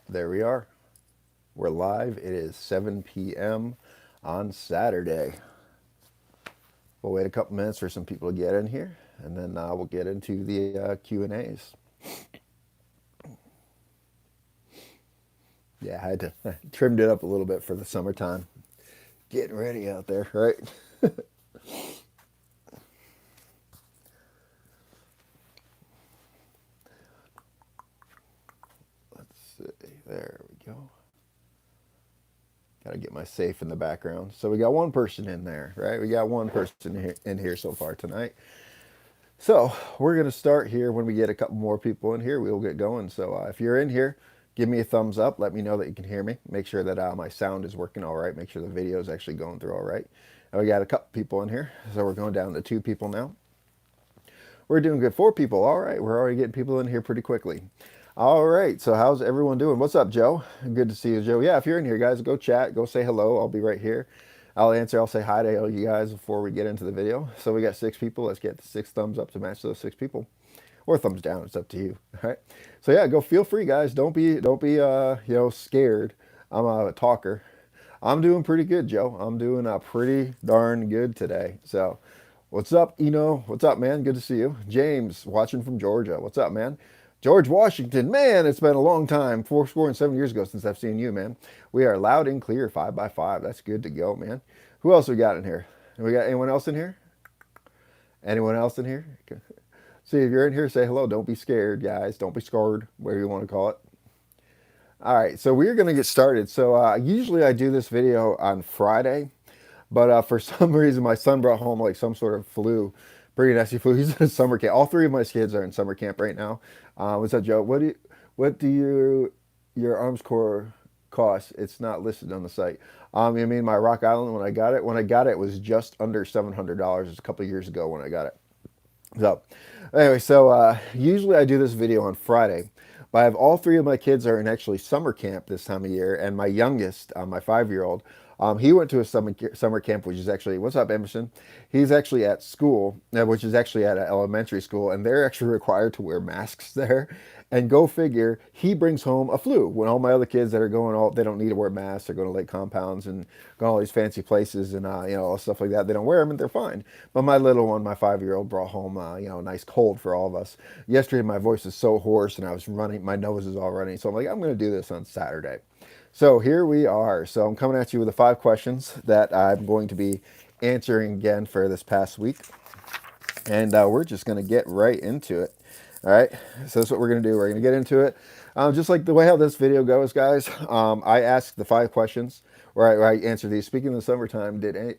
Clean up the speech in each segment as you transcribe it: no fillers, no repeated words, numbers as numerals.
There we are. We're live. It is 7 p.m. on Saturday. We'll wait a couple minutes for some people to get in here, and then we'll get into the Q&As. Yeah, I had to trimmed it up a little bit for the summertime. Getting ready out there, right? Let's see. There we go. Got to get my safe in the background. So we got one person in there, right? We got one person in here so far tonight. So we're going to start here. When we get a couple more people in here, we'll get going. So if you're in here, give me a thumbs up. Let me know that you can hear me. Make sure that my sound is working all right. Make sure the video is actually going through all right. And we got a couple people in here. So we're going down to 2 people now. We're doing good. 4 people. All right. We're already getting people in here pretty quickly. All right. So how's everyone doing? What's up, Joe? Good to see you, Joe. Yeah, if you're in here, guys, go chat. Go say hello. I'll be right here. I'll answer. I'll say hi to all you guys before we get into the video. So we got 6 people. Let's get the 6 thumbs up to match those 6 people, or thumbs down. It's up to you. All right. So yeah, go. Feel free, guys. Don't be scared. I'm a talker. I'm doing pretty good, Joe. I'm doing pretty darn good today. So, what's up, Eno? What's up, man? Good to see you. James, watching from Georgia. What's up, man? George Washington, man, it's been a long time. 4 score and 7 years ago since I've seen you, man. We are loud and clear, 5x5. That's good to go, man. Who else we got in here? We got anyone else in here? Anyone else in here? See, if you're in here, say hello. Don't be scared, guys. Don't be scared, whatever you want to call it. All right, so we're going to get started. So usually I do this video on Friday, but for some reason my son brought home like some sort of flu, pretty nasty flu. He's in summer camp. All 3 of my kids are in summer camp right now. What's up, Joe? What do your arms core cost? It's not listed on the site. You mean my Rock Island when I got it? When I got it, it was just under $700. It's a couple of years ago when I got it. So, anyway, usually I do this video on Friday, but I have all 3 of my kids are in actually summer camp this time of year, and my youngest, my 5-year-old, he went to a summer camp, which is actually, what's up, Emerson? He's actually at school, which is actually at an elementary school, and they're actually required to wear masks there. And go figure, he brings home a flu when all my other kids that are they don't need to wear masks. They're going to lake compounds and go to all these fancy places and all stuff like that. They don't wear them and they're fine. But my little one, my 5-year-old, brought home a nice cold for all of us. Yesterday my voice is so hoarse and I was running, my nose is all running. So I'm like, I'm going to do this on Saturday. So here we are. So I'm coming at you with the 5 questions that I'm going to be answering again for this past week. And we're just going to get right into it. All right, so that's what we're going to do. We're going to get into it. Just like the way how this video goes, guys, I ask the 5 questions where I answer these. Speaking of the summertime, did any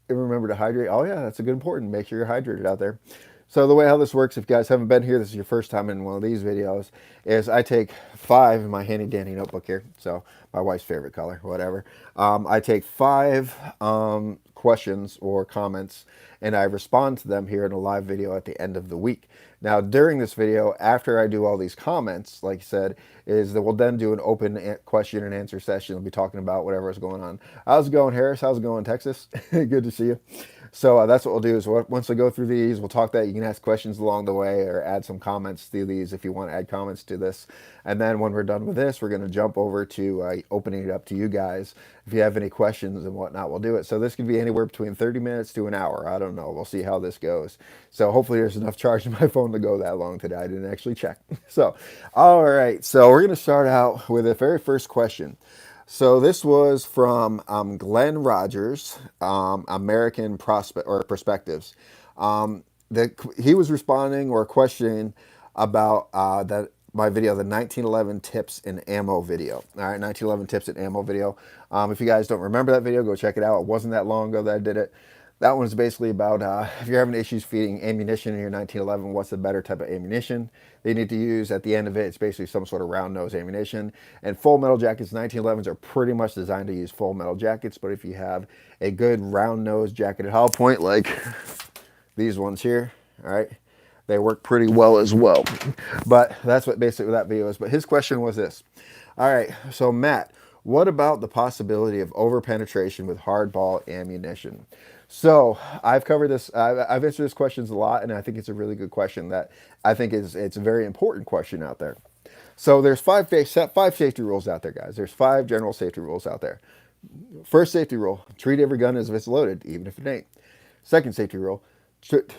remember to hydrate? Oh, yeah, that's a good important. Make sure you're hydrated out there. So the way how this works, if you guys haven't been here, this is your first time in one of these videos, is I take 5 in my handy dandy notebook here. So my wife's favorite color, whatever. I take 5 questions or comments and I respond to them here in a live video at the end of the week. Now, during this video, after I do all these comments, like I said, is that we'll then do an open question and answer session. We'll be talking about whatever is going on. How's it going, Harris? How's it going, Texas? Good to see you. So that's what we'll do is once I go through these, we'll talk that. You can ask questions along the way or add some comments to these if you want to add comments to this. And then when we're done with this, we're going to jump over to opening it up to you guys. If you have any questions and whatnot, we'll do it. So this could be anywhere between 30 minutes to an hour. I don't know. We'll see how this goes. So hopefully there's enough charge in my phone to go that long today. I didn't actually check. So, all right. So we're going to start out with the very first question. So this was from Glenn Rogers, American Prospect or Perspectives. He was responding or questioning about that my video, the 1911 tips in ammo video. All right, 1911 tips in ammo video. If you guys don't remember that video, go check it out. It wasn't that long ago that I did it. That one's basically about if you're having issues feeding ammunition in your 1911, what's the better type of ammunition they need to use. At the end of it, it's basically some sort of round nose ammunition. And full metal jackets, 1911s are pretty much designed to use full metal jackets. But if you have a good round nose jacketed hollow point like these ones here, all right, they work pretty well as well. But that's what basically that video is. But his question was this. All right, so Matt, what about the possibility of over-penetration with hardball ammunition? So I've covered this. I've answered this questions a lot, and I think it's a really good question that I think it's a very important question out there. So there's five safety rules out there, guys. There's 5 general safety rules out there. First safety rule: treat every gun as if it's loaded, even if it ain't. Second safety rule: keep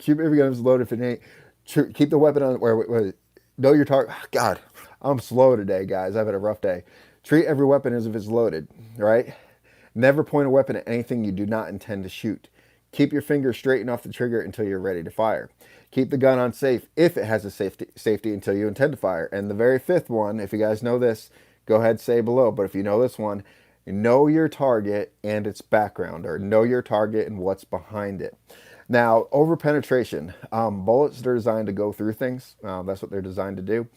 every gun as loaded if it ain't. Keep the weapon on where know your target. God, I'm slow today, guys. I've had a rough day. Treat every weapon as if it's loaded, right? Never point a weapon at anything you do not intend to shoot. Keep your finger straight off the trigger until you're ready to fire. Keep the gun on safe if it has a safety until you intend to fire. And the very fifth one, if you guys know this, go ahead and say below. But if you know this one, know your target and its background, or know your target and what's behind it. Now, over penetration, bullets are designed to go through things. That's what they're designed to do.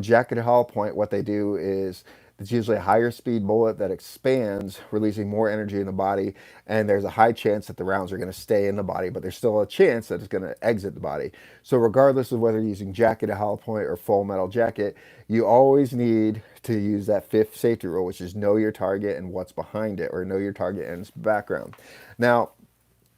Jacketed hollow point, what they do is it's usually a higher speed bullet that expands, releasing more energy in the body, and there's a high chance that the rounds are going to stay in the body, but there's still a chance that it's going to exit the body. So regardless of whether you're using jacketed hollow point or full metal jacket, you always need to use that fifth safety rule, which is know your target and what's behind it, or know your target and its background. Now,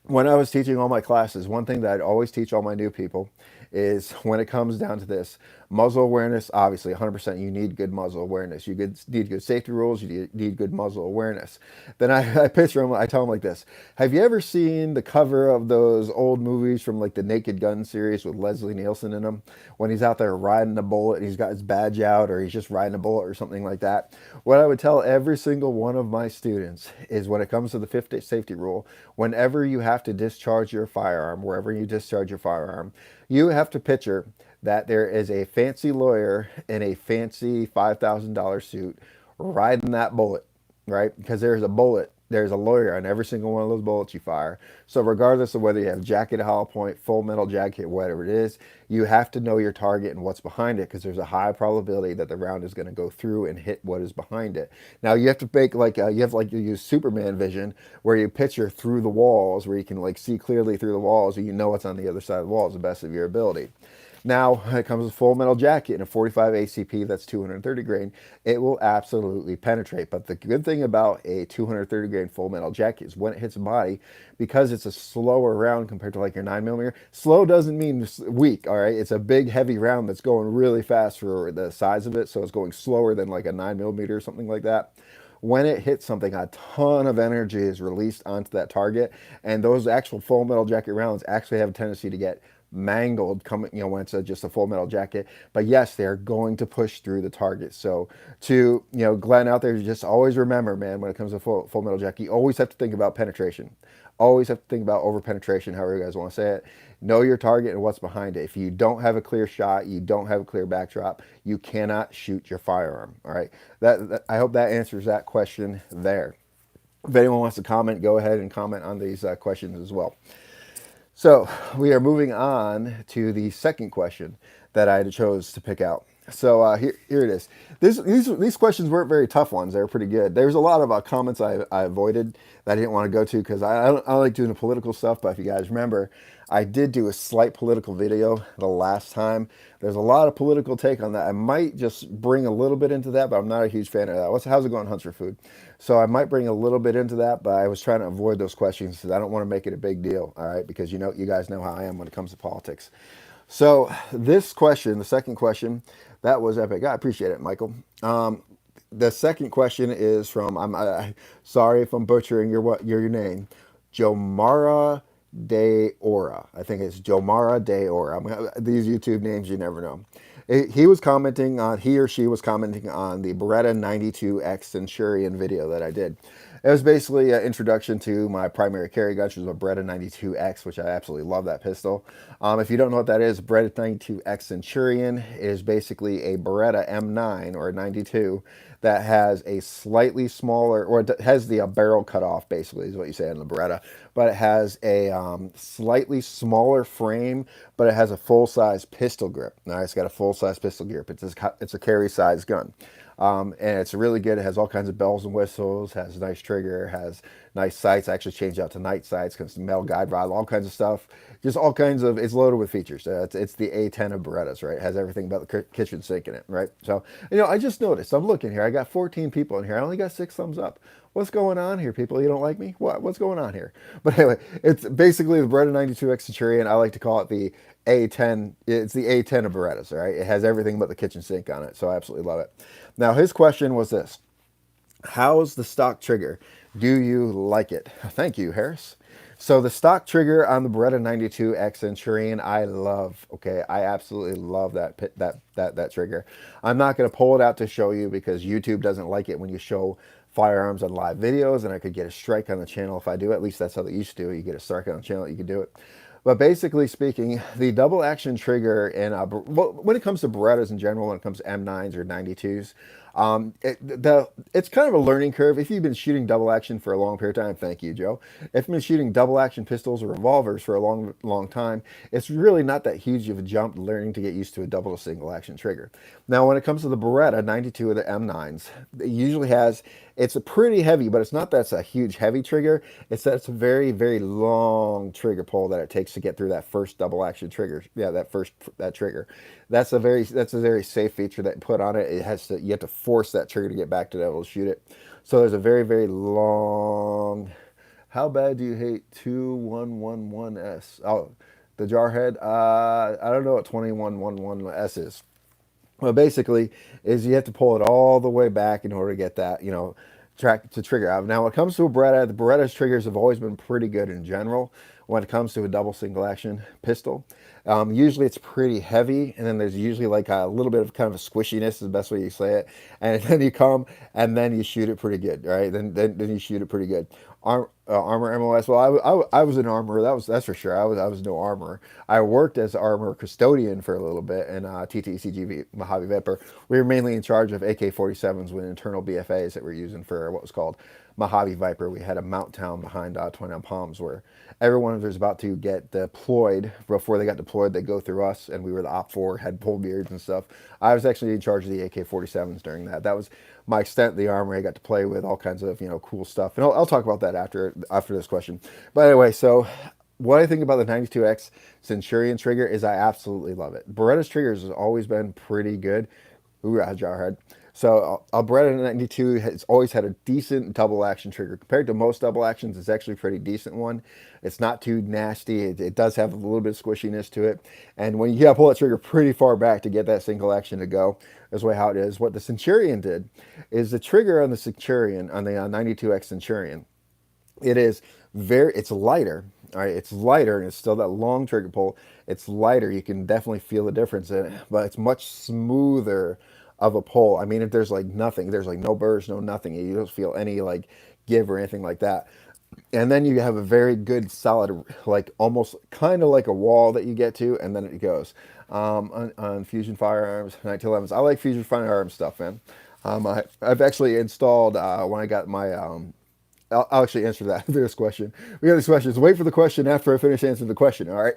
when I was teaching all my classes, one thing that I'd always teach all my new people is when it comes down to this, muzzle awareness, obviously 100% you need good muzzle awareness. You need good safety rules, you need good muzzle awareness. Then I picture them, I tell them like this: have you ever seen the cover of those old movies from like the Naked Gun series with Leslie Nielsen in them? When he's out there riding a bullet and he's got his badge out, or he's just riding a bullet or something like that. What I would tell every single one of my students is, when it comes to the fifth safety rule, whenever you have to discharge your firearm, wherever you discharge your firearm, you have to picture that there is a fancy lawyer in a fancy $5,000 suit riding that bullet, right? Because there's a lawyer on every single one of those bullets you fire. So regardless of whether you have jacketed hollow point, full metal jacket, whatever it is, you have to know your target and what's behind it, because there's a high probability that the round is going to go through and hit what is behind it. Now you have to make you use Superman vision, where you picture through the walls, where you can like see clearly through the walls, and you know what's on the other side of the walls, the best of your ability. Now, when it comes to full metal jacket and a 45 ACP, that's 230 grain, it will absolutely penetrate. But the good thing about a 230 grain full metal jacket is when it hits the body, because it's a slower round compared to like your 9mm. Slow doesn't mean weak, all right? It's a big, heavy round that's going really fast for the size of it, so it's going slower than like a 9mm or something like that. When it hits something, a ton of energy is released onto that target, and those actual full metal jacket rounds actually have a tendency to get mangled when it's just a full metal jacket. But yes, they're going to push through the target. So to Glenn out there, just always remember, man, when it comes to full metal jacket, you always have to think about penetration. Always have to think about over penetration, however you guys want to say it. Know your target and what's behind it. If you don't have a clear shot, you don't have a clear backdrop, you cannot shoot your firearm. All right. I hope that answers that question there. If anyone wants to comment, go ahead and comment on these questions as well. So we are moving on to the second question that I chose to pick out. So here it is. These questions weren't very tough ones. They were pretty good. There's a lot of comments I avoided that I didn't want to go to, because I don't like doing the political stuff. But if you guys remember, I did do a slight political video the last time. There's a lot of political take on that. I might just bring a little bit into that, but I'm not a huge fan of that. How's it going, Hunts for Food? So I might bring a little bit into that, but I was trying to avoid those questions because I don't want to make it a big deal, all right? Because you guys know how I am when it comes to politics. So this question, the second question, that was epic. I appreciate it, Michael. The second question is from, I'm sorry if I'm butchering your name, Jomara De Ora. I think it's Jomara De Ora. These YouTube names, you never know. He or she was commenting on the Beretta 92X Centurion video that I did. It was basically an introduction to my primary carry gun, which was a Beretta 92X, which I absolutely love that pistol. If you don't know what that is, Beretta 92X Centurion is basically a Beretta M9 or a 92 that has a slightly smaller, or it has the barrel cut off, basically, is what you say on the Beretta. But it has a slightly smaller frame, but it has a full-size pistol grip. Now, it's got a full-size pistol grip. It's a carry-size gun. And it's really good. It has all kinds of bells and whistles, has nice trigger, has nice sights. I actually changed out to night sights, because metal guide rod, all kinds of stuff. Just all kinds of, it's loaded with features. It's the A10 of Berettas, right? It has everything about the kitchen sink in it, right? So, I just noticed, I'm looking here, I got 14 people in here. I only got 6 thumbs up. What's going on here, people? You don't like me? What's going on here? But anyway, it's basically the Beretta 92X Centurion. I like to call it the A10. It's the A10 of Berettas, all right? It has everything but the kitchen sink on it, so I absolutely love it. Now, his question was this: how's the stock trigger? Do you like it? Thank you, Harris. So the stock trigger on the Beretta 92X Centurion, I love. Okay, I absolutely love that trigger. I'm not going to pull it out to show you, because YouTube doesn't like it when you show firearms on live videos, and I could get a strike on the channel if I do. At least that's how they used to do it. You get a strike on the channel, you can do it. But basically speaking, the double action trigger, and when it comes to Berettas in general, when it comes to M9s or 92s, it's kind of a learning curve. If you've been shooting double action for a long period of time, thank you, Joe. If you've been shooting double action pistols or revolvers for a long time, it's really not that huge of a jump learning to get used to a double to single action trigger. Now, when it comes to the Beretta 92 of the M9s, it usually has, it's a pretty heavy, but it's not that it's a huge heavy trigger. It's that it's a very, very long trigger pull that it takes to get through that first double action trigger. Yeah, that trigger. That's a very safe feature that put on it. It has to, you have to force that trigger to get back to be able to shoot it. So there's a very, very long. How bad do you hate 2111S? Oh, the Jarhead. I don't know what 2111S is. Well, basically, is you have to pull it all the way back in order to get that, track to trigger out. Now, when it comes to a Beretta, the Beretta's triggers have always been pretty good in general. When it comes to a double single action pistol, usually it's pretty heavy, and then there's usually like a little bit of kind of a squishiness, is the best way you say it. And then you come and then you shoot it pretty good, right? Then you shoot it pretty good. Armor MOS. Well, I was an armorer. That's for sure. I was no armorer. I worked as armor custodian for a little bit in TTCG Mojave Viper. We were mainly in charge of AK-47s with internal BFAs that we're using for what was called Mojave Viper. We had a mount town behind 29 Palms where everyone who was about to get deployed, before they got deployed, they go through us, and we were the OP4, had pull beards and stuff. I was actually in charge of the AK-47s during that. That was my extent of the armory. I got to play with all kinds of cool stuff, and I'll talk about that after this question. But anyway, so what I think about the 92X Centurion trigger is I absolutely love it. Beretta's triggers has always been pretty good. Hoorah, Jarhead. So a Beretta 92 has always had a decent double action trigger. Compared to most double actions, it's actually a pretty decent one. It's not too nasty. It does have a little bit of squishiness to it. And when you gotta pull that trigger pretty far back to get that single action to go, that's the way how it is. What the Centurion did is the trigger on the Centurion, on the 92X Centurion, it's lighter. All right, it's lighter, and it's still that long trigger pull. It's lighter. You can definitely feel the difference in it, but it's much smoother of a pull. I mean, if there's like nothing, there's like no burst, no nothing. You don't feel any like give or anything like that. And then you have a very good solid, like almost kind of like a wall that you get to, and then it goes. On Fusion Firearms 1911s. I like Fusion Firearms stuff, man. I've actually installed, when I got my, I'll actually answer that this question. We got these questions. Wait for the question after I finish answering the question, all right?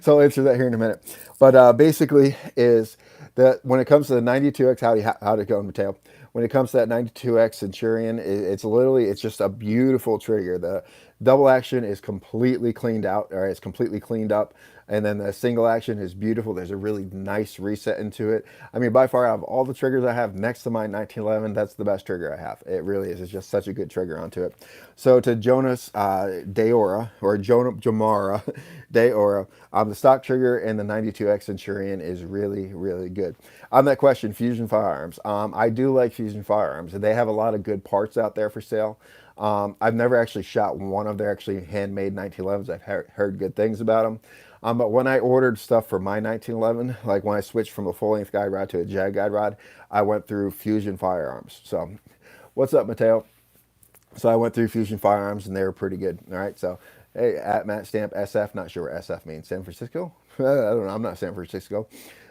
So I'll answer that here in a minute. But basically is that when it comes to the 92X, how'd it go, Mateo? When it comes to that 92X Centurion, it's just a beautiful trigger. The double action is completely cleaned out, or it's completely cleaned up. And then the single action is beautiful. There's a really nice reset into it. I mean, by far, out of all the triggers I have next to my 1911, that's the best trigger I have. It really is. It's just such a good trigger onto it. So to Jonas Deora, or Jamara Deora, the stock trigger in the 92X Centurion is really, really good. On that question, Fusion Firearms. I do like Fusion Firearms. They have a lot of good parts out there for sale. I've never actually shot one of their actually handmade 1911s. I've heard good things about them. But when I ordered stuff for my 1911, like when I switched from a full-length guide rod to a jag guide rod, I went through Fusion Firearms. So, what's up, Mateo? So I went through Fusion Firearms, and they were pretty good. All right, so hey, at Matt Stamp SF, not sure what SF means. San Francisco? I don't know. I'm not San Francisco,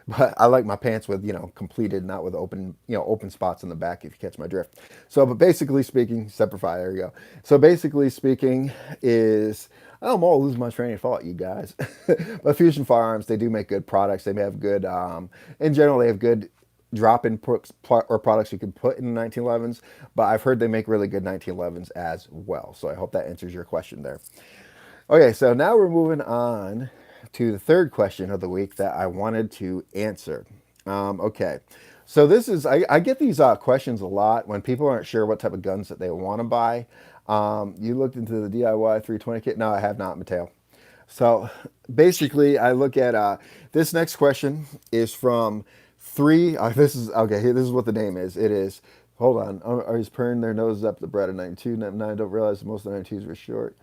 but I like my pants with completed, not with open open spots in the back. If you catch my drift. So, but basically speaking, Semperfi. There you go. So basically speaking is. I'm all losing my train of thought, you guys. But Fusion Firearms, they do make good products. They have good, in general, they have good drop-in or products you can put in the 1911s, but I've heard they make really good 1911s as well. So I hope that answers your question there. Okay, so now we're moving on to the third question of the week that I wanted to answer. Okay, so this is I get these questions a lot when people aren't sure what type of guns that they want to buy. You looked into the DIY 320 kit? No, I have not, Mateo. So basically, I look at this next question is from three. This is okay. This is what the name is. It is. Hold on. Are you purring their noses up the bread of 92? 99 don't realize most of the 92s were short.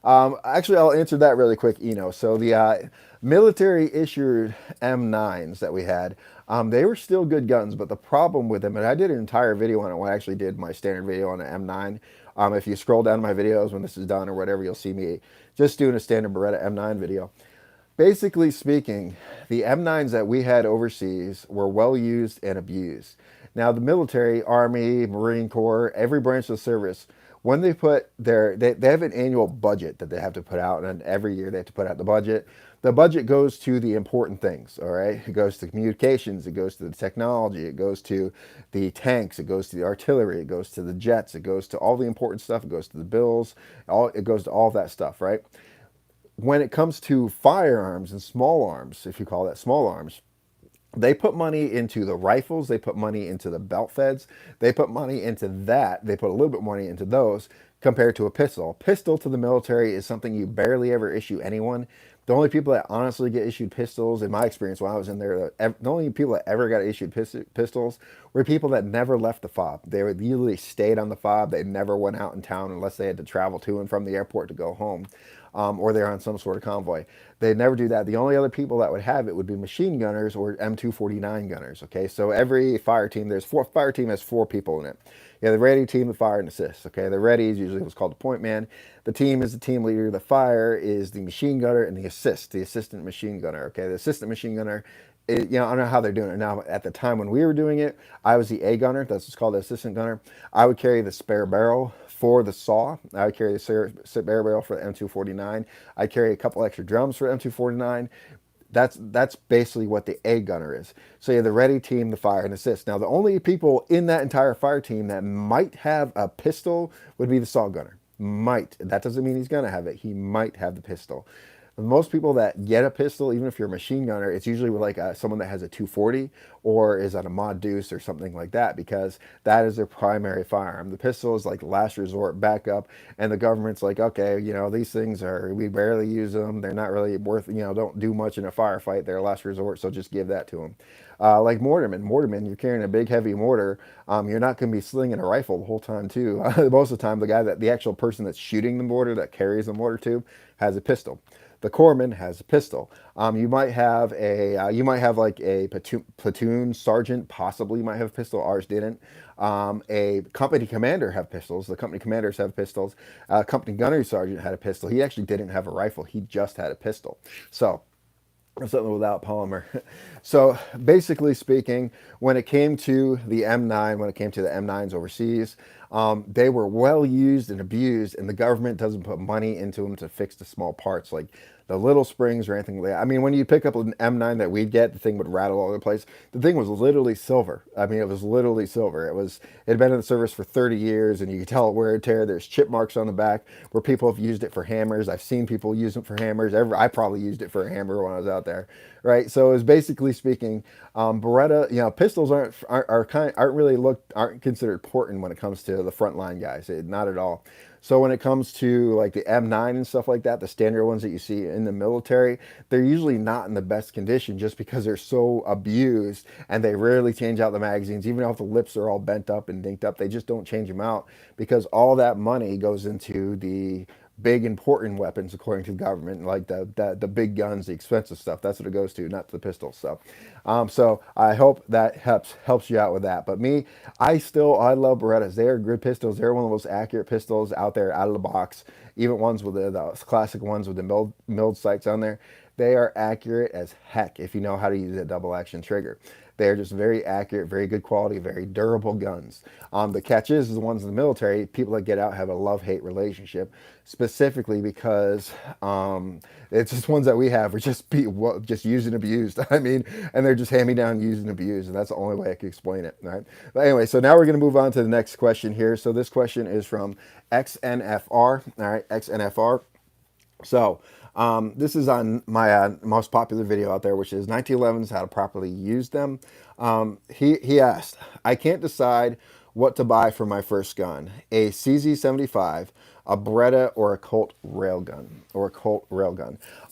Actually, I'll answer that really quick, So the military issued M9s that we had, they were still good guns, but the problem with them, and I did an entire video on it when I actually did my standard video on an M9. If you scroll down my videos when this is done or whatever, you'll see me just doing a standard Beretta M9 video. Basically speaking, the M9s that we had overseas were well used and abused. Now, the military, Army, Marine Corps, every branch of the service, when they put they have an annual budget that they have to put out, and every year they have to put out the budget. The budget goes to the important things, all right? It goes to communications, it goes to the technology, it goes to the tanks, it goes to the artillery, it goes to the jets, it goes to all the important stuff, it goes to the bills, it goes to all that stuff, right? When it comes to firearms and small arms, if you call that small arms, they put money into the rifles, they put money into the belt feds, they put money into that, they put a little bit more money into those compared to a pistol. A pistol to the military is something you barely ever issue anyone. The only people that honestly get issued pistols, in my experience when I was in there, the only people that ever got issued pistols were people that never left the fob. They would usually stayed on the fob. They never went out in town unless they had to travel to and from the airport to go home, or they're on some sort of convoy. They'd never do that. The only other people that would have it would be machine gunners or M249 gunners. Okay, so every fire team, fire team has four people in it. Yeah, the ready team, the fire, and assist. Okay, the ready is usually what's called the point man. The team is the team leader. The fire is the machine gunner, and the assistant machine gunner. Okay, the assistant machine gunner. I don't know how they're doing it now. At the time when we were doing it, I was the A gunner. That's what's called the assistant gunner. I would carry the spare barrel for the saw. I would carry the spare barrel for the M249. I carry a couple extra drums for M249. That's basically what the A gunner is. So you have the ready team, the fire, and assist. Now the only people in that entire fire team that might have a pistol would be the saw gunner. Might. That doesn't mean he's gonna have it. He might have the pistol. Most people that get a pistol, even if you're a machine gunner, it's usually with like someone that has a 240 or is on a mod deuce or something like that, because that is their primary firearm. The pistol is like last resort backup, and the government's like, okay, these things we barely use them. They're not really worth, don't do much in a firefight. They're last resort, so just give that to them. Like Mortarman, you're carrying a big heavy mortar. You're not going to be slinging a rifle the whole time too. Most of the time, the actual person that's shooting the mortar, that carries the mortar tube, has a pistol. The corpsman has a pistol. You might have like a platoon sergeant, possibly might have a pistol. Ours didn't. A company commander have pistols. The company commanders have pistols. Company gunnery sergeant had a pistol. He actually didn't have a rifle. He just had a pistol. So something without polymer. So basically speaking, when it came to the M9, when it came to the M9s overseas, they were well used and abused, and the government doesn't put money into them to fix the small parts like the little springs or anything like that. I mean, when you pick up an M9 that we'd get, the thing would rattle all over the place. The thing was literally silver. I mean, it was literally silver. It had been in the service for 30 years, and you could tell it wear and tear. There's chip marks on the back where people have used it for hammers. I've seen people use it for hammers. I probably used it for a hammer when I was out there, right? So it was basically speaking, Beretta, pistols aren't considered important when it comes to the frontline guys. Not at all. So when it comes to like the M9 and stuff like that, the standard ones that you see in the military, they're usually not in the best condition just because they're so abused, and they rarely change out the magazines. Even if the lips are all bent up and dinked up, they just don't change them out because all that money goes into the big important weapons according to the government, like the big guns, the expensive stuff. That's what it goes to, not to the pistols. So I hope that helps you out with that. But me, I love Berettas. They are good pistols. They're one of the most accurate pistols out there, out of the box. Even ones with the classic ones with the milled sights on there. they are accurate as heck if you know how to use a double action trigger. They're just very accurate, very good quality, very durable guns. The catch is the ones in the military, people that get out have a love-hate relationship, specifically because it's just ones that we have are just used and abused. I mean, and they're just hand-me-down, used and abused, and that's the only way I can explain it. Right? But anyway, so now we're going to move on to the next question here. So this question is from XNFR. All right, XNFR. So this is on my most popular video out there, which is 1911s, how to properly use them. He asked, I can't decide what to buy for my first gun, a CZ75, a Beretta, or a Colt railgun,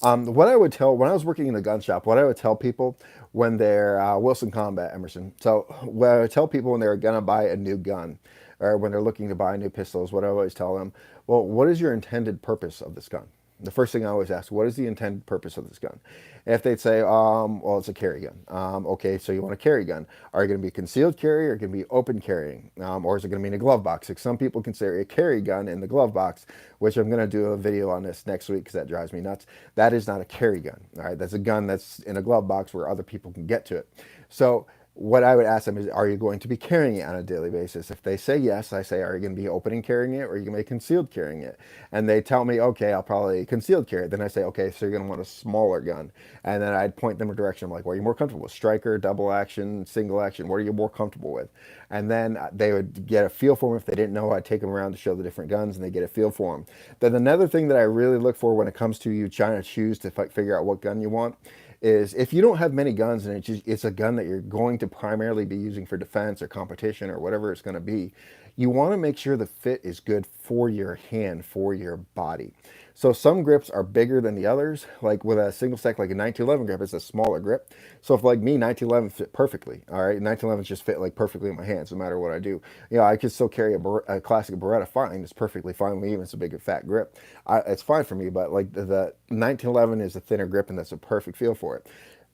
what I would tell, when I was working in the gun shop, what I would tell people when they're, Wilson Combat, Emerson. So what I would tell people when they're going to buy a new gun, or when they're looking to buy new pistols, what I always tell them, well, what is your intended purpose of this gun? The first thing I always ask, what is the intended purpose of this gun? If they'd say, well, it's a carry gun. Okay, so you want a carry gun. Are you going to be concealed carry or going to be open carrying? Or is it going to be in a glove box? Like some people consider a carry gun in the glove box, which I'm going to do a video on this next week because that drives me nuts. That is not a carry gun. All right, that's a gun that's in a glove box where other people can get to it. So what I would ask them is, are you going to be carrying it on a daily basis? If they say yes, I say, are you going to be opening carrying it or are you going to be concealed carrying it? And they tell me, okay, I'll probably concealed carry it. Then I say, okay, so you're going to want a smaller gun. And then I'd point them a direction. I'm like, what are you more comfortable with? Striker, double action, single action? What are you more comfortable with? And then they would get a feel for them. If they didn't know, I'd take them around to show the different guns and they get a feel for them. Then another thing that I really look for when it comes to you trying to choose to figure out what gun you want is if you don't have many guns and it's a gun that you're going to primarily be using for defense or competition or whatever it's going to be, you want to make sure the fit is good for your hand, for your body. So some grips are bigger than the others. Like with a single stack, like a 1911 grip, it's a smaller grip. So if like me, 1911 fit perfectly. All right, 1911s just fit like perfectly in my hands, no matter what I do. You know, I could still carry a classic Beretta fine. It's perfectly fine with me, even if it's a bigger fat grip. It's fine for me. But like the 1911 is a thinner grip, and that's a perfect feel for it.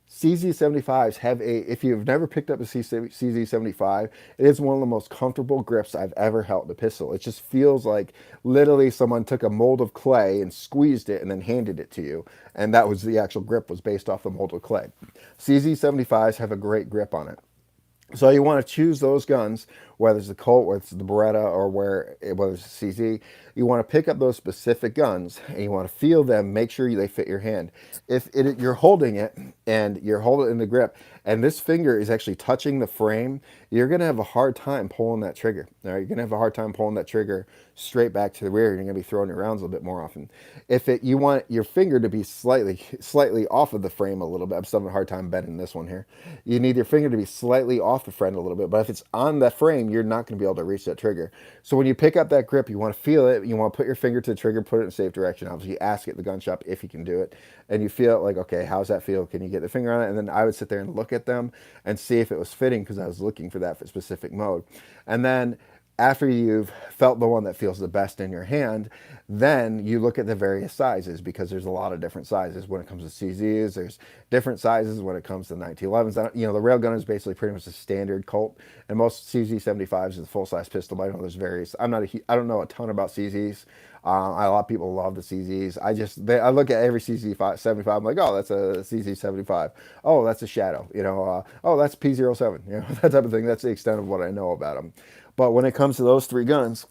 CZ75s have if you've never picked up a CZ75, it is one of the most comfortable grips I've ever held a pistol. It just feels like literally someone took a mold of clay and squeezed it and then handed it to you. And that was the actual grip was based off the mold of clay. CZ75s have a great grip on it. So you want to choose those guns, whether it's the Colt, whether it's the Beretta, or whether it's a CZ. You want to pick up those specific guns, and you want to feel them, make sure they fit your hand. If you're holding it, and you're holding it in the grip, and this finger is actually touching the frame, you're going to have a hard time pulling that trigger. All right? You're going to have a hard time pulling that trigger straight back to the rear. You're going to be throwing your rounds a little bit more often. If you want your finger to be slightly off of the frame a little bit, I'm still having a hard time bending this one here. You need your finger to be slightly off the frame a little bit, but if it's on that frame, you're not going to be able to reach that trigger. So when you pick up that grip, you want to feel it. You want to put your finger to the trigger, put it in a safe direction. Obviously, you ask at the gun shop if you can do it, and you feel it like, okay, how's that feel? Can you get the finger on it? And then I would sit there and look at them and see if it was fitting because I was looking for that specific mode. And then after you've felt the one that feels the best in your hand, then you look at the various sizes because there's a lot of different sizes when it comes to CZs. There's different sizes when it comes to 1911s. You know, the railgun is basically pretty much a standard Colt, and most CZ75s is a full-size pistol. But I know there's various. I don't know a ton about CZs. A lot of people love the CZs. I look at every CZ75. I'm like, oh, that's a CZ75. Oh, that's a Shadow. You know, oh, that's P07. You know, that type of thing. That's the extent of what I know about them. But when it comes to those three guns,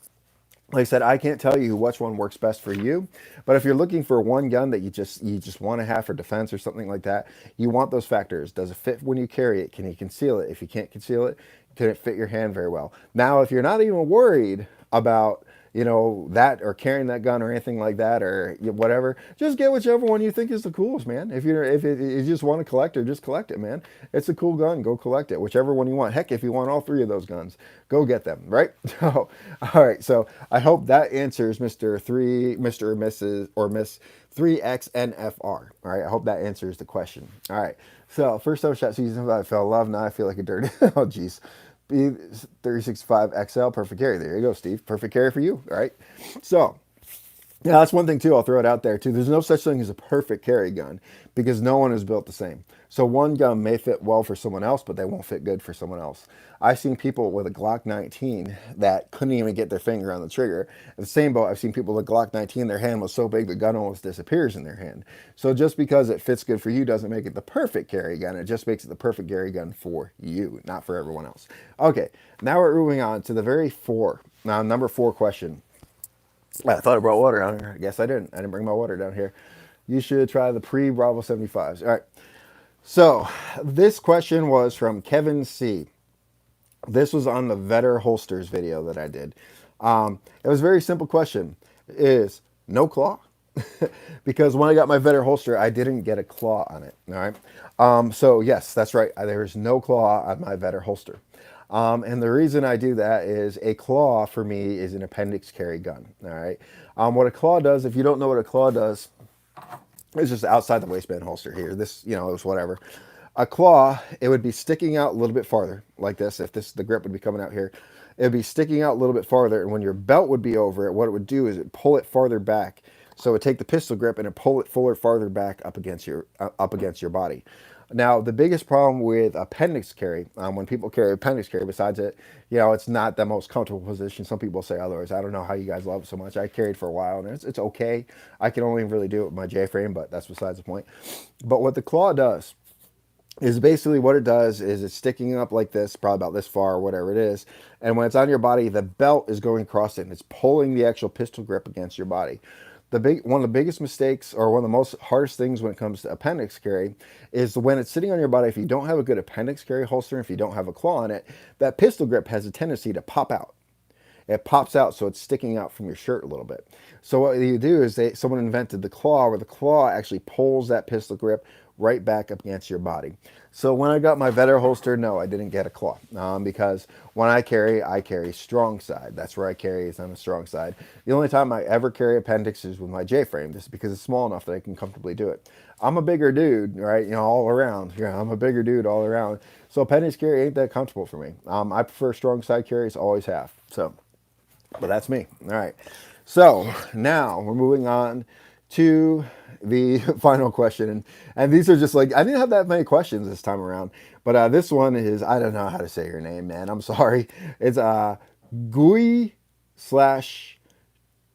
like I said, I can't tell you which one works best for you. But if you're looking for one gun that you just want to have for defense or something like that, you want those factors. Does it fit when you carry it? Can you conceal it? If you can't conceal it, can it fit your hand very well? Now, if you're not even worried about that or carrying that gun or anything like that or whatever, just get whichever one you think is the coolest, man. If you just want to collect it, just collect it, man. It's a cool gun. Go collect it. Whichever one you want. Heck, if you want all three of those guns, go get them, right? So, all right. So I hope that answers Mr. or Mrs. or Miss 3XNFR. All right. I hope that answers the question. All right. So first time shot season, I fell in love. Now I feel like a dirty. Oh, geez. B365XL, perfect carry. There you go, Steve. Perfect carry for you. All right. So Yeah, that's one thing too. I'll throw it out there too. There's no such thing as a perfect carry gun because no one is built the same. So one gun may fit well for someone else, but they won't fit good for someone else. I've seen people with a Glock 19 that couldn't even get their finger on the trigger. In the same boat, I've seen people with a Glock 19, their hand was so big the gun almost disappears in their hand. So just because it fits good for you doesn't make it the perfect carry gun. It just makes it the perfect carry gun for you, not for everyone else. Okay, now we're moving on to the very number four question. I thought I brought water down here. I guess I didn't. I didn't bring my water down here. You should try the pre-Bravo 75s. All right. So this question was from Kevin C. This was on the Vetter Holsters video that I did. It was a very simple question. Is no claw? Because when I got my Vetter holster, I didn't get a claw on it. All right. So yes, that's right. There's no claw on my Vetter holster. And the reason I do that is a claw for me is an appendix carry gun. All right. What a claw does, if you don't know what a claw does, it's just outside the waistband holster here. This, it was whatever. A claw, it would be sticking out a little bit farther like this. If the grip would be coming out here, it would be sticking out a little bit farther. And when your belt would be over it, what it would do is it pull it farther back. So it would take the pistol grip and it pull it farther back up against your body. Now, the biggest problem with appendix carry, when people carry appendix carry, besides it, it's not the most comfortable position. Some people say otherwise. I don't know how you guys love it so much. I carried for a while, and it's okay. I can only really do it with my J-frame, but that's besides the point. But what the claw does is basically what it does is it's sticking up like this, probably about this far or whatever it is. And when it's on your body, the belt is going across it, and it's pulling the actual pistol grip against your body. One of the biggest mistakes, or one of the most hardest things when it comes to appendix carry, is when it's sitting on your body. If you don't have a good appendix carry holster, if you don't have a claw on it, that pistol grip has a tendency to pop out. It pops out, so it's sticking out from your shirt a little bit. So what you do is someone invented the claw, where the claw actually pulls that pistol grip right back up against your body. So when I got my Vetter holster, no, I didn't get a claw, because when I carry strong side. That's where I carry, is on the strong side. The only time I ever carry appendix is with my J-frame, just because it's small enough that I can comfortably do it. I'm a bigger dude, right? All around. I'm a bigger dude all around. So appendix carry ain't that comfortable for me. I prefer strong side carries, always have. So, but that's me. All right. So now we're moving on to the final question. And these are just like, I didn't have that many questions this time around, but this one is, I don't know how to say your name, man. I'm sorry. It's Gui slash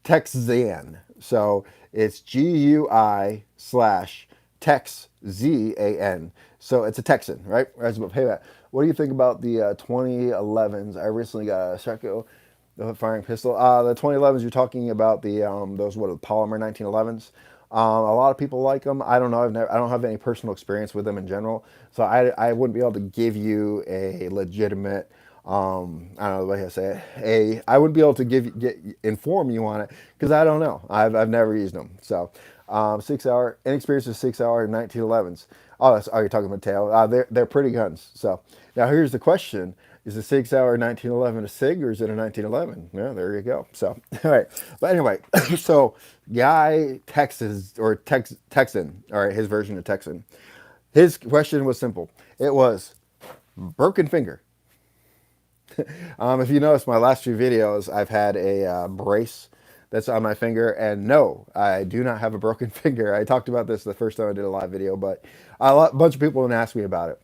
Texzan. So it's GUI slash Texzan. So it's a Texan, right? What do you think about the 2011s? I recently got a Shako firing pistol. The 2011s, you're talking about the those polymer 1911s. A lot of people like them. I don't know. I don't have any personal experience with them in general, so I wouldn't be able to give you a legitimate. I don't know the way I say it. I wouldn't be able to inform you on it because I don't know. I've never used them. So 6 hour inexperienced with 6 hour 1911s. Oh, you're talking about tail. They're pretty guns. So now here's the question. Is a 6 hour 1911 a SIG or is it a 1911? Yeah, there you go. So, all right. But anyway, so Guy Texas or Texan, all right, his version of Texan. His question was simple. It was broken finger. If you notice my last few videos, I've had a brace that's on my finger, and no, I do not have a broken finger. I talked about this the first time I did a live video, but a bunch of people have asked me about it.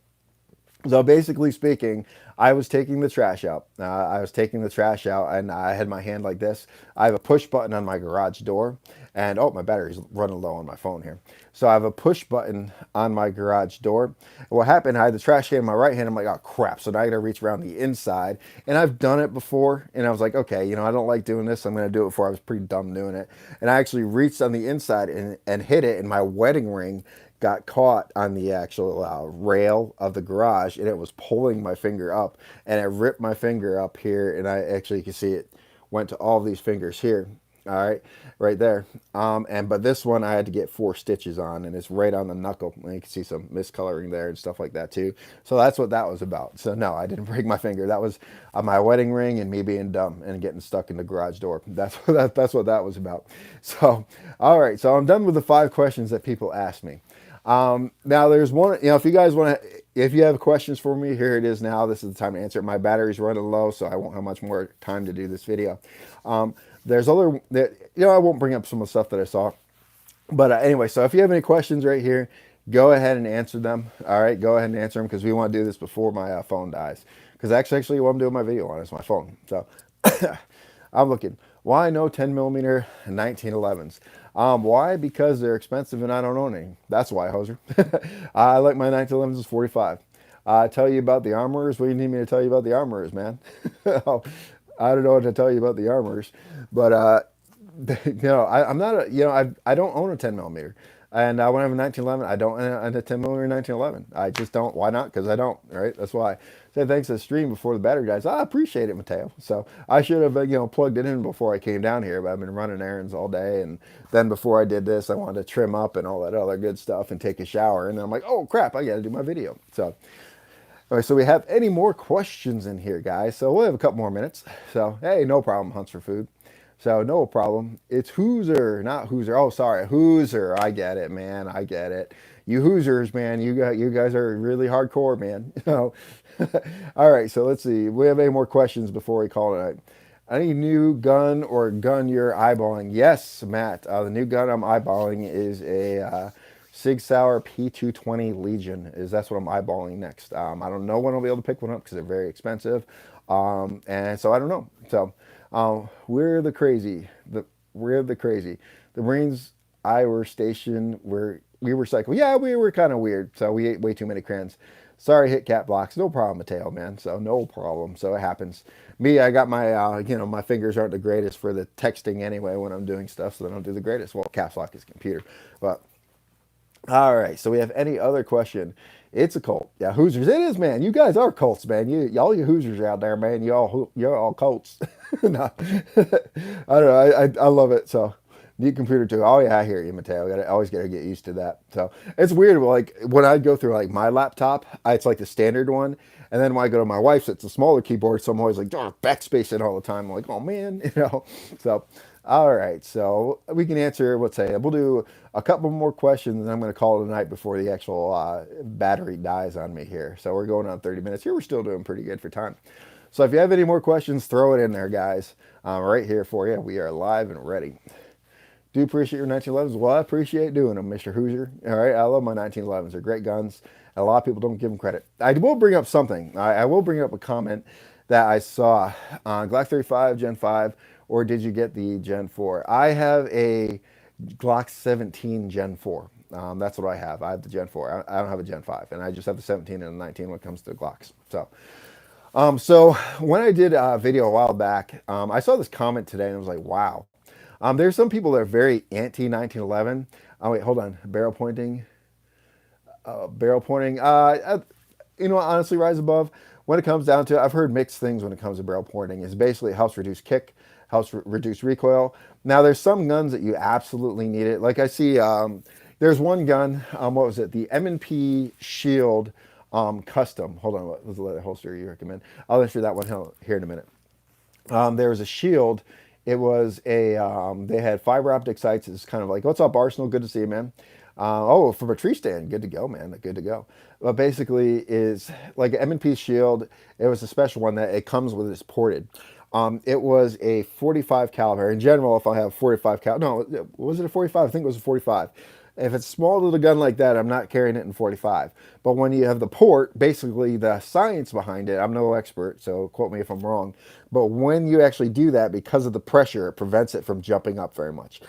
So basically speaking, I was taking the trash out. And I had my hand like this. I have a push button on my garage door. And my battery's running low on my phone here. So I have a push button on my garage door. And what happened, I had the trash can in my right hand. I'm like, oh crap. So now I got to reach around the inside. And I've done it before. And I was like, okay, I don't like doing this. I'm going to do it before. I was pretty dumb doing it. And I actually reached on the inside and hit it. And my wedding ring got caught on the actual rail of the garage, and it was pulling my finger up, and it ripped my finger up here, and I actually, you can see it went to all these fingers here, all right, right there. But this one I had to get 4 stitches on, and it's right on the knuckle, and you can see some miscoloring there and stuff like that too. So that's what that was about. So no, I didn't break my finger. That was my wedding ring and me being dumb and getting stuck in the garage door. That's what that was about. So all right, so I'm done with the 5 questions that people asked me. Now there's one, if you guys want to, if you have questions for me, here it is now. This is the time to answer it. My battery's running low, so I won't have much more time to do this video. There's other that I won't bring up some of the stuff that I saw, but anyway. So if you have any questions right here, go ahead and answer them. All right, go ahead and answer them because we want to do this before my phone dies. Because actually, what I'm doing my video on is my phone. So I'm looking. Why no 10 millimeter 1911s? Why? Because they're expensive and I don't own any. That's why, hoser. I like my 1911s 45. Tell you about the armorers. What do you need me to tell you about the armorers, man? I don't know what to tell you about the armorers, but I'm not a, I don't own a 10 millimeter. And when I have a 1911, I don't own a 10 millimeter 1911. I just don't. Why not? Because I don't. Right. That's why. Say thanks to the stream before the battery dies. I appreciate it, Mateo. So I should have plugged it in before I came down here. But I've been running errands all day, and then before I did this, I wanted to trim up and all that other good stuff and take a shower. And then I'm like, oh crap, I got to do my video. So. All right, so we have any more questions in here, guys? So we'll have a couple more minutes. So, hey, no problem, Hunts for Food. So, no problem. It's Hooser, not Hooser. Oh, sorry, Hooser. I get it, man. I get it. You Hoosers, man. You guys are really hardcore, man. All right, so let's see. We have any more questions before we call it a night? Any new gun or gun you're eyeballing? Yes, Matt. The new gun I'm eyeballing is a Sig Sauer P220 Legion. That's what I'm eyeballing next. I don't know when I'll be able to pick one up because they're very expensive, and so I don't know. So we're the crazy. We're the crazy. The Marines I were stationed we were cycle. Yeah, we were kind of weird. So we ate way too many crayons. Sorry, hit cat blocks. No problem, Mateo, man. So no problem. So it happens. Me, I got my, my fingers aren't the greatest for the texting anyway when I'm doing stuff, so they don't do the greatest. Well, caps lock is computer. But, all right. So we have any other question? It's a cult. Yeah, Hoosers. It is, man. You guys are cults, man. All you Hoosers out there, man. You're all cults. No. I don't know. I love it. So. Neat computer too. Oh yeah, I hear you, Mateo. I always got to get used to that. So it's weird. Like when I go through like my laptop, it's like the standard one, and then when I go to my wife's, it's a smaller keyboard. So I'm always like, backspacing all the time. I'm like, oh man, So all right, so we can answer. Let's say we'll do a couple more questions, and I'm going to call it a night before the actual battery dies on me here. So we're going on 30 minutes here. We're still doing pretty good for time. So if you have any more questions, throw it in there, guys. Right here for you. We are live and ready. Do appreciate your 1911s. Well, I appreciate doing them, Mr. Hoosier. All right, I love my 1911s. They're great guns. A lot of people don't give them credit. I will bring up something. I will bring up a comment that I saw on Glock 35 Gen 5, or did you get the Gen 4? I have a Glock 17 Gen 4. That's what I have. I have the Gen 4. I don't have a Gen 5, and I just have the 17 and the 19 when it comes to Glocks. So when I did a video a while back, I saw this comment today, and I was like, wow. There's some people that are very anti-1911. Oh, wait, hold on. Barrel pointing. Honestly, Rise Above, when it comes down to it, I've heard mixed things when it comes to barrel pointing. It's basically it helps reduce kick, helps reduce recoil. Now, there's some guns that you absolutely need it. Like I see, there's one gun, what was it? The M&P Shield Custom. Hold on, what's the holster you recommend? I'll answer that one here in a minute. There was a shield. It was a, they had fiber optic sights. It's kind of like, what's up, Arsenal? Good to see you, man. From a tree stand. Good to go, man. Good to go. But basically is like an M&P Shield. It was a special one that it comes with. It's ported. It was a 45 caliber. In general, if I have 45 caliber, no, was it a 45? I think it was a 45. If it's a small little gun like that, I'm not carrying it in 45. But when you have the port, basically the science behind it, I'm no expert, so quote me if I'm wrong. But when you actually do that, because of the pressure, it prevents it from jumping up very much.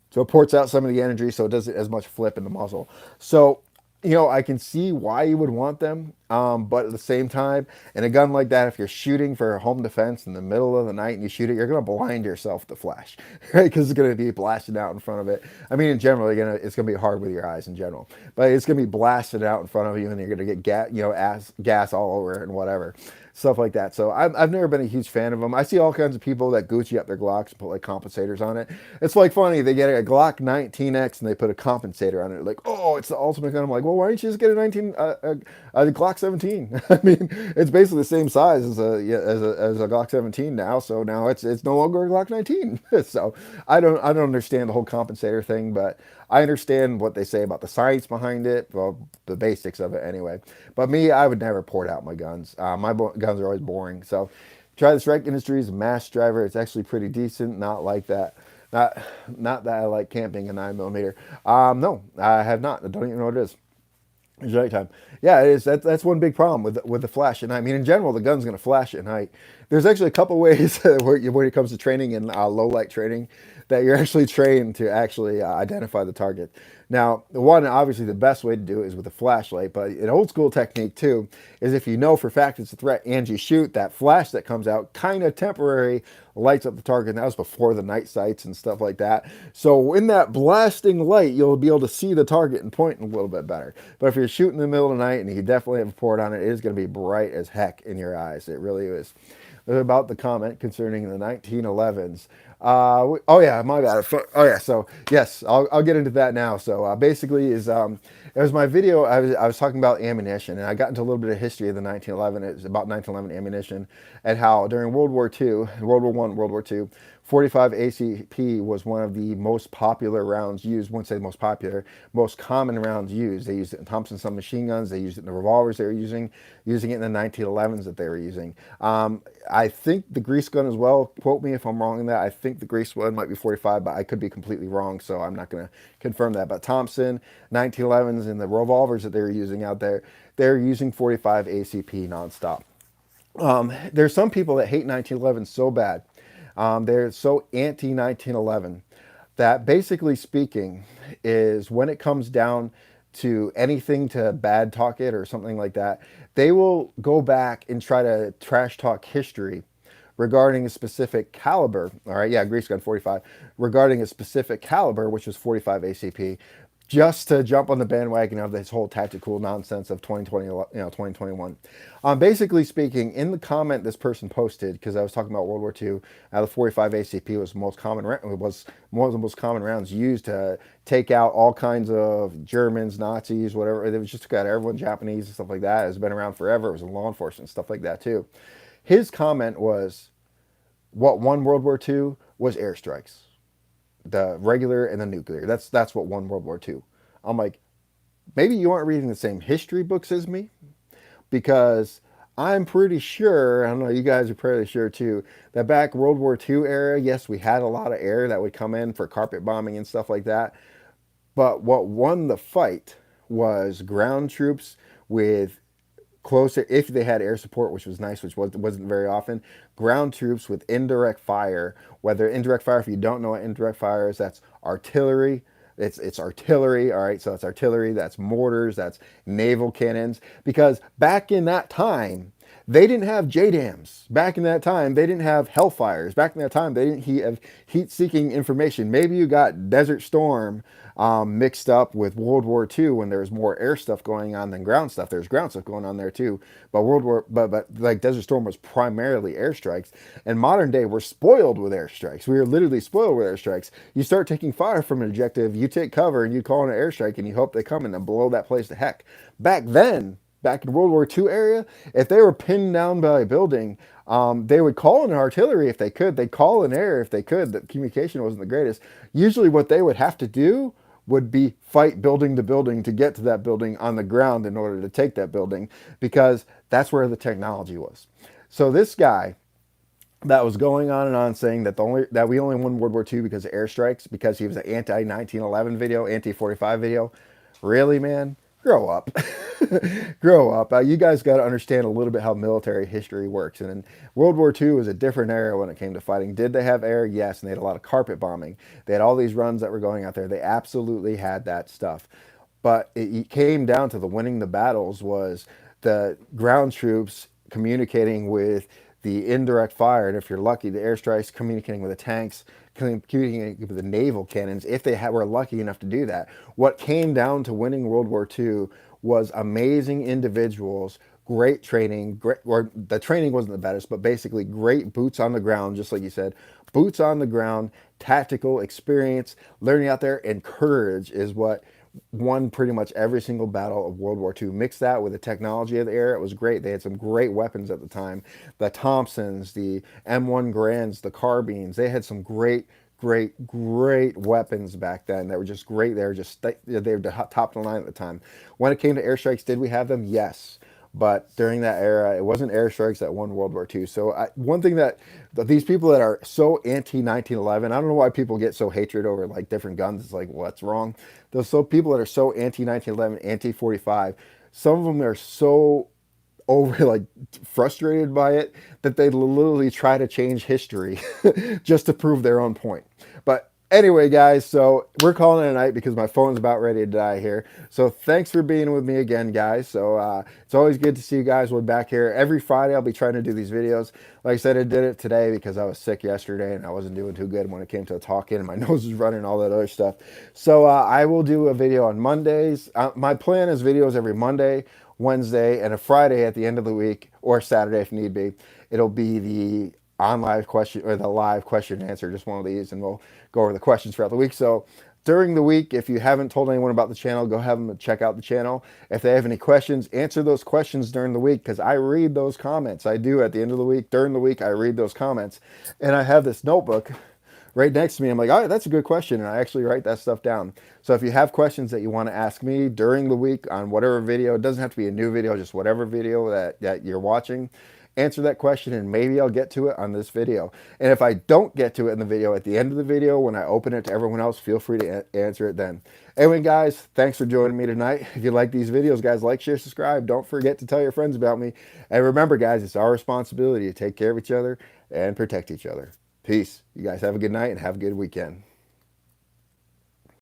So it ports out some of the energy, so it doesn't as much flip in the muzzle. So, I can see why you would want them. But at the same time, in a gun like that, if you're shooting for home defense in the middle of the night and you shoot it, you're going to blind yourself with the flash, right? Because it's going to be blasted out in front of it. I mean, in general, it's going to be hard with your eyes in general, but it's going to be blasted out in front of you, and you're going to get gas all over it and whatever. Stuff like that. So I've never been a huge fan of them. I see all kinds of people that Gucci up their Glocks and put like compensators on it. It's like funny. They get a Glock 19X and they put a compensator on it. Like, oh, it's the ultimate gun. I'm like, well, why don't you just get a Glock 17? I mean, it's basically the same size as a Glock 17 now. So now it's no longer a Glock 19. So I don't understand the whole compensator thing, but I understand what they say about the science behind it, well, the basics of it anyway. But me, I would never port out my guns. Guns are always boring. So try the Strike Industries mass driver. It's actually pretty decent. Not like that. Not not that I like camping a 9 millimeter. No, I have not. I don't even know what it is. It's nighttime. Yeah, it is. That's one big problem with the flash at night. I mean, in general, the gun's going to flash at night. There's actually a couple ways when it comes to training and low light training that you're actually trained to actually identify the target. Now, the one obviously the best way to do it is with a flashlight, but an old school technique too is if you know for a fact it's a threat and you shoot, that flash that comes out kind of temporary lights up the target. And that was before the night sights and stuff like that. So in that blasting light, you'll be able to see the target and point a little bit better. But if you're shooting in the middle of the night and you definitely have a port on it, it is going to be bright as heck in your eyes. It really is. About the comment concerning the 1911s. Oh yeah, my bad. Oh yeah, so yes, I'll get into that now. So basically, it was my video. I was talking about ammunition, and I got into a little bit of history of the 1911. It's about 1911 ammunition and how during World War II, World War One, World War II, 45 ACP was one of the most popular rounds used. I wouldn't say most popular, most common rounds used. They used it in Thompson submachine guns. They used it in the revolvers they were using it in the 1911s that they were using. I think the grease gun as well. Quote me if I'm wrong in that. I think the grease one might be 45, but I could be completely wrong, so I'm not going to confirm that. But Thompson, 1911s, and the revolvers that they were using out there, they're using 45 ACP nonstop. There's some people that hate 1911 so bad. They're so anti 1911 that basically speaking is when it comes down to anything to bad talk it or something like that, they will go back and try to trash talk history regarding a specific caliber. All right, yeah, grease gun 45, regarding a specific caliber, which was 45 ACP, just to jump on the bandwagon of this whole tactical nonsense of 2020, 2021. Basically speaking, in the comment this person posted, because I was talking about World War II, the 45 ACP was the most common was one of the most common rounds used to take out all kinds of Germans, Nazis, whatever. It was just took out everyone, Japanese and stuff like that. It's been around forever. It was in law enforcement stuff like that too. His comment was, what won World War II was airstrikes, the regular and the nuclear. That's what won World War II. I'm like, maybe you aren't reading the same history books as me, because I'm pretty sure, I don't know, you guys are pretty sure too, that back World War II era, yes, we had a lot of air that would come in for carpet bombing and stuff like that. But what won the fight was ground troops with closer, if they had air support, which was nice, which wasn't very often, ground troops with indirect fire. Whether indirect fire, if you don't know what indirect fire is, that's artillery. It's artillery, all right. So it's artillery, that's mortars, that's naval cannons. Because back in that time, they didn't have JDAMs. Back in that time, they didn't have Hellfires. Back in that time, they didn't have heat-seeking information. Maybe you got Desert Storm mixed up with World War II when there was more air stuff going on than ground stuff. There's ground stuff going on there too. But like Desert Storm was primarily airstrikes. And modern day, we're spoiled with airstrikes. We are literally spoiled with airstrikes. You start taking fire from an objective, you take cover and you call in an airstrike and you hope they come in and blow that place to heck. Back in World War II area, if they were pinned down by a building, they would call in artillery if they could. They'd call in air if they could. The communication wasn't the greatest. Usually what they would have to do would be fight building to building to get to that building on the ground in order to take that building, because that's where the technology was. So this guy that was going on and on saying that we only won World War II because of airstrikes, because he was an anti-1911 video, anti-45 video. Really, man? Grow up. Grow up. You guys got to understand a little bit how military history works. And in World War II was a different era when it came to fighting. Did they have air? Yes. And they had a lot of carpet bombing. They had all these runs that were going out there. They absolutely had that stuff. But it came down to the winning the battles was the ground troops communicating with the indirect fire, and if you're lucky, the airstrikes communicating with the tanks, communicating with the naval cannons, if they were lucky enough to do that. What came down to winning World War II was amazing individuals, great training, or the training wasn't the best, but basically great boots on the ground, just like you said, boots on the ground, tactical experience, learning out there, and courage is what won pretty much every single battle of World War II. Mix that with the technology of the era, it was great. They had some great weapons at the time. The Thompsons, the M1 Grands, the carbines, they had some great great weapons back then that were just great. They were just they were top of the line at the time. When it came to airstrikes, did we have them? Yes. But during that era, it wasn't airstrikes that won World War II. So one thing that these people that are so anti 1911, I don't know why people get so hatred over like different guns. It's like, what's wrong? Those so people that are so anti 1911, anti 45, some of them are so over like frustrated by it that they literally try to change history just to prove their own point. But anyway, guys, so we're calling it a night because my phone's about ready to die here. So thanks for being with me again, guys. So it's always good to see you guys. We're back here every Friday. I'll be trying to do these videos. Like I said, I did it today because I was sick yesterday and I wasn't doing too good when it came to talking and my nose was running and all that other stuff. So I will do a video on Mondays. My plan is videos every Monday, Wednesday, and a Friday at the end of the week, or Saturday if need be. It'll be the on live question or the live question and answer, just one of these, and we'll go over the questions throughout the week. So during the week, if you haven't told anyone about the channel, go have them check out the channel. If they have any questions, answer those questions during the week because I read those comments. I do at the end of the week. During the week, I read those comments. And I have this notebook right next to me. I'm like, all right, that's a good question. And I actually write that stuff down. So if you have questions that you want to ask me during the week on whatever video, it doesn't have to be a new video, just whatever video that you're watching, answer that question and maybe I'll get to it on this video. And if I don't get to it in the video, at the end of the video, when I open it to everyone else, feel free to answer it then. Anyway, guys, thanks for joining me tonight. If you like these videos, guys, like, share, subscribe. Don't forget to tell your friends about me. And remember, guys, it's our responsibility to take care of each other and protect each other. Peace. You guys have a good night and have a good weekend.